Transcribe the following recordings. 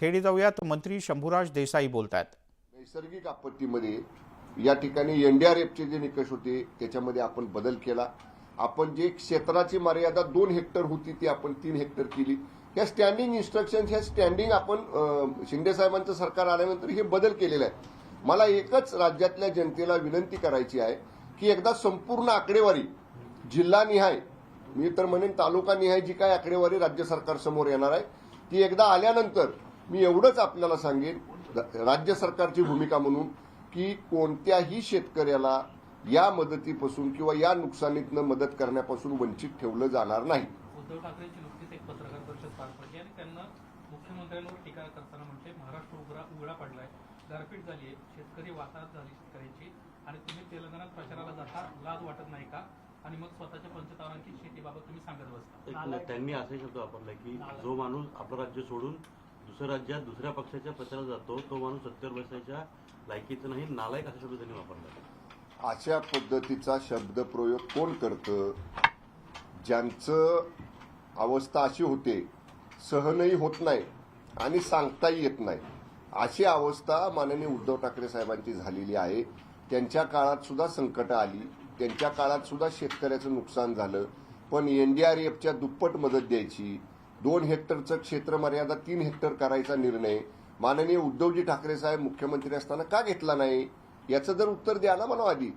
खेडी जाऊयात, मंत्री शंभूराज देसाई बोलतात। नैसर्गिक आपत्तीमध्ये या ठिकाणी एनडीआरएफचे जे निकष होते त्याच्यामध्ये आपण बदल केला। आपण जे क्षेत्राची मर्यादा 2 हेक्टर होती ती आपण 3 हेक्टर केली। या स्टँडिंग इन्स्ट्रक्शन ह्या स्टँडिंग आपण शिंदे साहेबांचं सरकार आल्यानंतर हे बदल केलेले आहे। मला एकच राज्यातल्या जनतेला विनंती करायची आहे की एकदा संपूर्ण आकडेवारी जिल्हानिहाय, मी तर म्हणेन तालुकानिहाय जी काय आकडेवारी राज्य सरकार समोर येणार आहे ती एकदा आल्यानंतर मी एवढंच आपल्याला सांगेन राज्य सरकारची भूमिका म्हणून की कोणत्याही शेतकऱ्याला या मदतीपासून किंवा या नुकसानीतनं मदत करण्यापासून वंचित ठेवलं जाणार नाही। उद्धव ठाकरेंची नुकतीच एक पत्रकार परिषद पार पडली आणि त्यांना मुख्यमंत्र्यांवर टीका करताना म्हटले महाराष्ट्र उघडा पडलाय, गारपीट झाली आहे, शेतकरी वाताहत झाली शेतकऱ्यांची आणि तुम्ही तेलंगणात प्रचाराला जाता लाज वाटत नाही का? आणि मग स्वतःच्या पंचतारांची शेतीबाबत तुम्ही सांगत बसता। त्यांनी असे शब्द वापरले की जो माणूस आपलं राज्य सोडून दुसऱ्या राज्यात दुसऱ्या पक्षाच्या प्रचारात जातो तो माणूस सत्तेवर बसायच्या लायकीचं नाही, नालायक असा शब्द त्यांनी वापरला। अशा पद्धतीचा शब्दप्रयोग कोण करतं? ज्यांचं अवस्था अशी होते, सहनही होत नाही आणि सांगताही येत नाही, अशी अवस्था माननीय उद्धव ठाकरे साहेबांची झालेली आहे। त्यांच्या काळात सुद्धा संकट आली, त्यांच्या काळात सुद्धा शेतकऱ्याचं नुकसान झालं, पण एनडीआरएफच्या दुप्पट मदत द्यायची। 2 हेक्टरचं क्षेत्र मर्यादा 3 हेक्टर करायचा निर्णय माननीय उद्धवजी ठाकरे साहेब मुख्यमंत्री असताना का घेतला नाही? याचं जर उत्तर द्या ना मला आधी।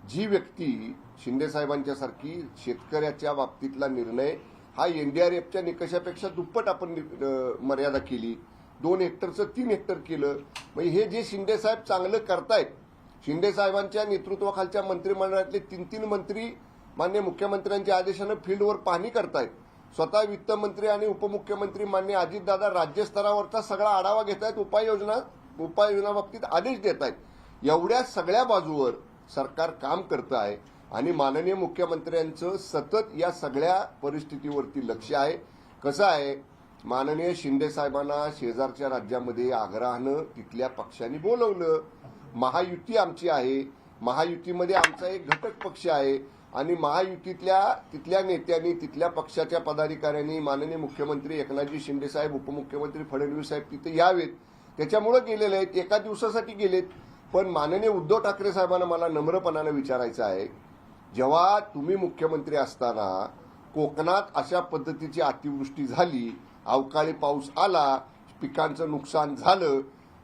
जी व्यक्ती शिंदे साहेबांच्या सारखी शेतकऱ्याच्या बाबतीतला निर्णय हा एनडीआरएफच्या निकषापेक्षा दुप्पट आपण मर्यादा केली, 2 हेक्टरचं 3 हेक्टर केलं, म्हणजे हे जे शिंदे साहेब चांगलं करतायत, शिंदे साहेबांच्या नेतृत्वाखालच्या मंत्रिमंडळातले 3 मंत्री माननीय मुख्यमंत्र्यांच्या आदेशानं फील्डवर पाहणी करतायत। स्वतः वित्तमंत्री आणि उपमुख्यमंत्री माननीय अजितदादा राज्यस्तरावरचा सगळा आढावा घेत आहेत, उपाययोजना बाबतीत आदेश देत आहेत। एवढ्या सगळ्या बाजूवर सरकार काम करतं आहे आणि माननीय मुख्यमंत्र्यांचं सतत या सगळ्या परिस्थितीवरती लक्ष आहे। कसं आहे, माननीय शिंदे साहेबांना शेजारच्या राज्यामध्ये आग्रहानं तिथल्या पक्षांनी बोलवलं। महायुती आमची आहे, महायुतीमध्ये आमचा एक घटक पक्ष आहे आणि महायुतीतल्या तिथल्या नेत्यांनी तिथल्या पक्षाच्या पदाधिकाऱ्यांनी माननीय मुख्यमंत्री एकनाथजी शिंदे साहेब, उपमुख्यमंत्री फडणवीस साहेब तिथे यावेत, त्याच्यामुळे गेलेले आहेत, एका दिवसासाठी गेलेत। पण माननीय उद्धव ठाकरे साहेबांना मला नम्रपणानं विचारायचं आहे, जेव्हा तुम्ही मुख्यमंत्री असताना कोकणात अशा पद्धतीची अतिवृष्टी झाली, अवकाळी पाऊस आला, पिकांचं नुकसान झालं,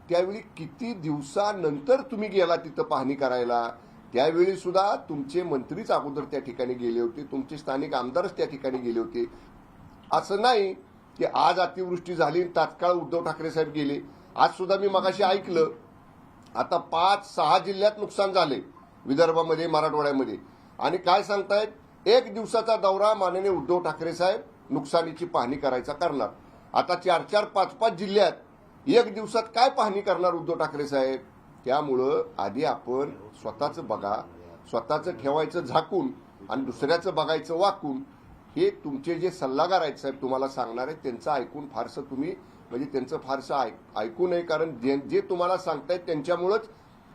त्यावेळी किती दिवसानंतर तुम्ही गेला तिथं पाहणी करायला? त्यावेळी सुद्धा तुमचे मंत्रीच अगोदर त्या ठिकाणी गेले होते, तुमचे स्थानिक आमदारच त्या ठिकाणी गेले होते। असं नाही की आज अतिवृष्टी झाली तात्काळ उद्धव ठाकरे साहेब गेले। आज सुद्धा मी मगाशी ऐकलं आता 5-6 जिल्ह्यात नुकसान झाले विदर्भामध्ये, मराठवाड्यामध्ये, आणि काय सांगतायत 1 दिवसाचा दौरा माननीय उद्धव ठाकरे साहेब नुकसानीची पाहणी करायचा करणार। आता 4-4, 5-5 जिल्ह्यात 1 दिवसात काय पाहणी करणार उद्धव ठाकरे साहेब? त्यामुळं आधी आपण स्वतःचं बघा, स्वतःचं ठेवायचं झाकून आणि दुसऱ्याचं बघायचं वाकून। हे तुमचे जे सल्लागार आहेत साहेब तुम्हाला सांगणार आहेत त्यांचं ऐकून फारसं तुम्ही म्हणजे त्यांचं फारसं ऐकू नये, कारण जे तुम्हाला सांगतायत त्यांच्यामुळंच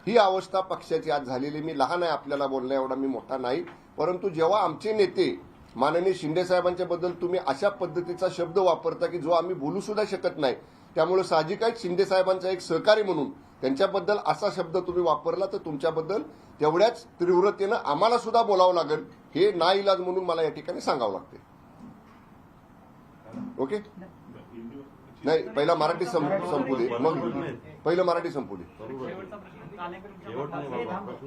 ही अवस्था पक्षाची आज झालेली। मी लहान आहे, आपल्याला बोलण्या एवढा मी मोठा नाही, परंतु जेव्हा आमचे नेते माननीय शिंदे साहेबांच्या बद्दल तुम्ही अशा पद्धतीचा शब्द वापरता की जो आम्ही बोलू सुद्धा शकत नाही, त्यामुळे साहजिकच शिंदे साहेबांचा एक सहकारी म्हणून त्यांच्याबद्दल असा शब्द तुम्ही वापरला तर तुमच्याबद्दल तेवढ्याच तीव्रतेनं आम्हाला सुद्धा बोलावं लागेल, हे नाईलाज म्हणून मला या ठिकाणी सांगावं लागते। ओके, नाही पहिला मराठी संपू दे, मग पहिलं मराठी संपू दे।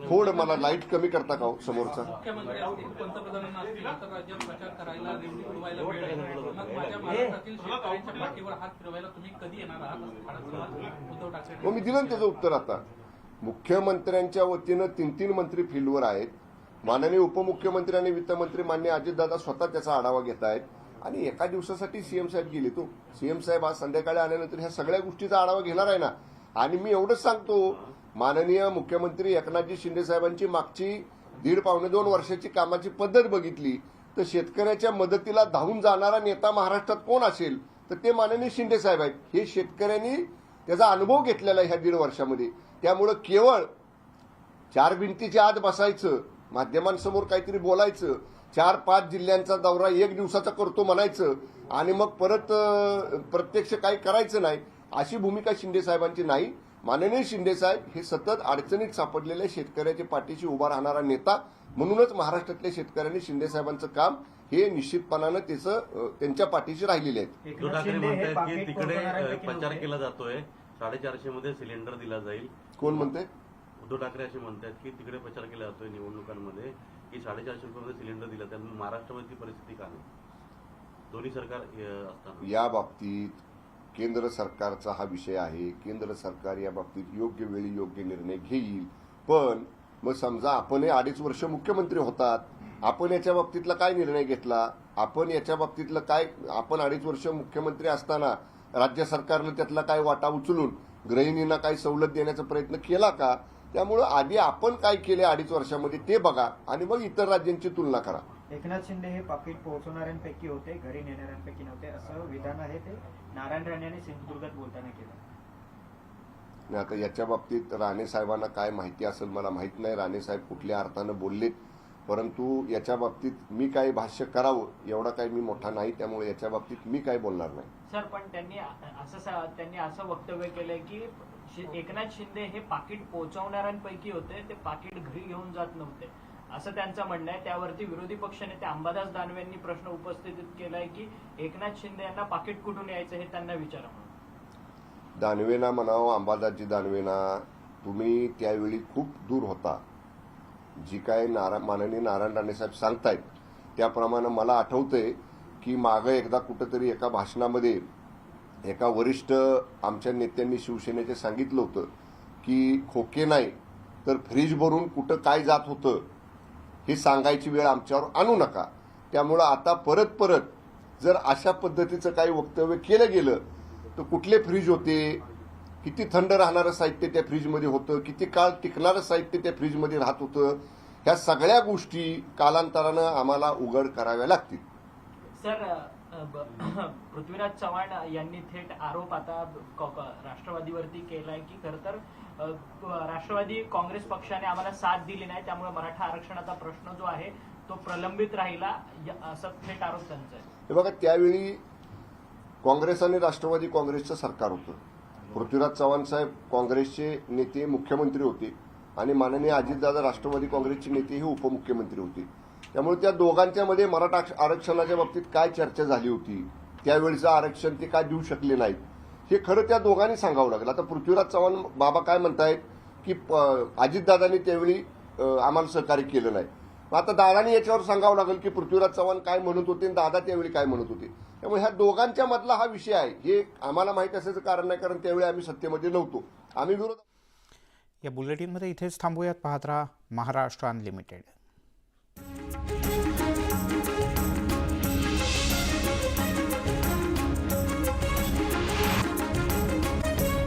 थोडं मला लाईट कमी करता का समोरचा? मुख्यमंत्री असतील, पंतप्रधानांना असतील, आंतरराज्यात प्रचार करायला, रेवडी उडवायला वेळ आहे, मग माझ्या महाराष्ट्रातील शेतकऱ्यांच्या पाठीवर हात फिरवायला तुम्ही कधी येणार आहात? उद्धव ठाकरे मी दिलं ना त्याचं उत्तर। आता मुख्यमंत्र्यांच्या वतीनं 3 मंत्री फील्डवर आहेत, माननीय उपमुख्यमंत्री आणि वित्तमंत्री मान्य अजितदादा स्वतः त्याचा आढावा घेत आहेत आणि एका दिवसासाठी सीएम साहेब गेले, तो सीएम साहेब आज संध्याकाळी आल्यानंतर ह्या सगळ्या गोष्टीचा आढावा घेणार आहे ना। आणि मी एवढंच सांगतो, माननीय मुख्यमंत्री एकनाथजी शिंदे साहेबांची मागची 1.5-2 वर्षाची कामाची पद्धत बघितली तर शेतकऱ्याच्या मदतीला धावून जाणारा नेता महाराष्ट्रात कोण असेल तर ते माननीय शिंदे साहेब आहेत। हे शेतकऱ्यांनी त्याचा अनुभव घेतलेला आहे ह्या 1.5 वर्षामध्ये। त्यामुळे केवळ 4 भिंतीच्या आत बसायचं, माध्यमांसमोर काहीतरी बोलायचं, 4-5 जिल्ह्यांचा दौरा 1 दिवसाचा करतो म्हणायचं आणि मग परत प्रत्यक्ष काही करायचं नाही, अशी भूमिका शिंदे साहेबांची नाही. माननीय शिंदे साहेब हे सतत अडचणीत सापडलेल्या शेतकऱ्याच्या पाठीशी उभा राहणारा नेता, म्हणूनच महाराष्ट्रातल्या शेतकऱ्यांनी शिंदे साहेबांचं काम हे निश्चितपणानं त्यांच्या पाठीशी राहिलेले आहेत. उद्धव ठाकरे म्हणतात की तिकडे प्रचार केला जातोय 450 मध्ये सिलेंडर दिला जाईल. कोण म्हणते? उद्धव ठाकरे असे म्हणतात की तिकडे प्रचार केला जातोय निवडणुकांमध्ये की 450 रुपयामध्ये सिलेंडर दिला, त्यामुळे महाराष्ट्रामध्ये परिस्थिती का नाही दोन्ही सरकार असताना? या बाबतीत केंद्र सरकारचा हा विषय आहे. केंद्र सरकार या बाबतीत योग्य वेळी योग्य निर्णय घेईल. पण मग समजा आपण 2.5 वर्ष मुख्यमंत्री होतात, आपण याच्या बाबतीतला काय निर्णय घेतला? आपण याच्या बाबतीतलं काय, आपण 2.5 वर्ष मुख्यमंत्री असताना राज्य सरकारनं त्यातला काय वाटा उचलून गृहिणींना काही सवलत देण्याचा प्रयत्न केला का? त्यामुळे आधी आपण काय केले 2.5 वर्षामध्ये ते बघा आणि मग इतर राज्यांची तुलना करा. एकनाथ शिंदे हे पाकिट पोहोचवणाऱ्यांपैकी होते, घरी नेणाऱ्यांपैकी नव्हते, असं विधान आहे ते नारायण राणे यांनी सिंधुदुर्गात बोलताना केलं. आणि आता याच्या बाबतीत राणे साहेबांना काय माहिती असेल मला माहित नाही, राणे साहेब कुठल्या अर्थानं बोललेत, परंतु याच्या बाबतीत मी काय भाष्य करावं एवढा काही मी मोठा नाही, त्यामुळे याच्या बाबतीत मी काय बोलणार नाही. सर, पण त्यांनी असं वक्तव्य केलंय की एकनाथ शिंदे हे पाकिट पोहोचवणाऱ्यांपैकी होते, ते पाकिट घरी घेऊन जात नव्हते असं त्यांचं म्हणणं आहे. त्यावरती विरोधी पक्षनेते अंबादास दानवे यांनी प्रश्न उपस्थित केलाय की एकनाथ शिंदे यांना पाकिट कुठून यायचं हे त्यांना विचारा म्हणून. दानवेना म्हणावं, अंबादासजी दानवेना, तुम्ही त्यावेळी खूप दूर होता. जी काय माननीय नारायण राणे साहेब सांगतायत त्याप्रमाणे मला आठवतंय की मागं एकदा कुठंतरी एका भाषणामध्ये एका वरिष्ठ आमच्या नेत्यांनी शिवसेनेचे सांगितलं होतं की खोके नाही तर फ्रीज भरून कुठं काय जात होतं हे सांगायची वेळ आमच्यावर आणू नका. त्यामुळं आता परत जर अशा पद्धतीचं काही वक्तव्य केलं गेलं तर कुठले फ्रीज होते, किती थंड राहणारं साहित्य त्या फ्रीजमध्ये होतं, किती काळ टिकणारं साहित्य त्या फ्रीजमध्ये राहत होतं, ह्या सगळ्या गोष्टी कालांतरानं आम्हाला उघड कराव्या लागतील. सर, पृथ्वीराज चव्हाण यांनी थेट आरोप आता राष्ट्रवादीवरती केलाय की खरं तर राष्ट्रवादी काँग्रेस पक्षाने आम्हाला साथ दिली नाही, त्यामुळे मराठा आरक्षणाचा प्रश्न जो आहे तो प्रलंबित राहिला, असं थेट आरोप त्यांचा आहे. हे बघा, त्यावेळी काँग्रेस आणि राष्ट्रवादी काँग्रेसचं सरकार होतं. पृथ्वीराज चव्हाण साहेब काँग्रेसचे नेते मुख्यमंत्री होते आणि माननीय अजितदादा राष्ट्रवादी काँग्रेसचे नेते हे उपमुख्यमंत्री होते. त्यामुळे त्या दोघांच्या मध्ये मराठा आरक्षणाच्या बाबतीत काय चर्चा झाली होती, त्यावेळीचं आरक्षण ते काय देऊ शकले नाहीत, हे खरं त्या दोघांनी सांगावं लागलं. आता पृथ्वीराज चव्हाण बाबा काय म्हणतायत की अजितदादांनी त्यावेळी आम्हाला सहकार्य केलं नाही. आता दादानी याच्यावर सांगावं लागेल की पृथ्वीराज चव्हाण काय म्हणत होते आणि दादा त्यावेळी काय म्हणत होते. त्यामुळे ह्या दोघांच्या मधला हा विषय आहे, हे आम्हाला माहित असायचं कारण नाही, कारण त्यावेळी आम्ही सत्तेमध्ये नव्हतो. आम्ही विरोध. या बुलेटिनमध्ये इथेच थांबूयात. पाहत राहा महाराष्ट्र अनलिमिटेड.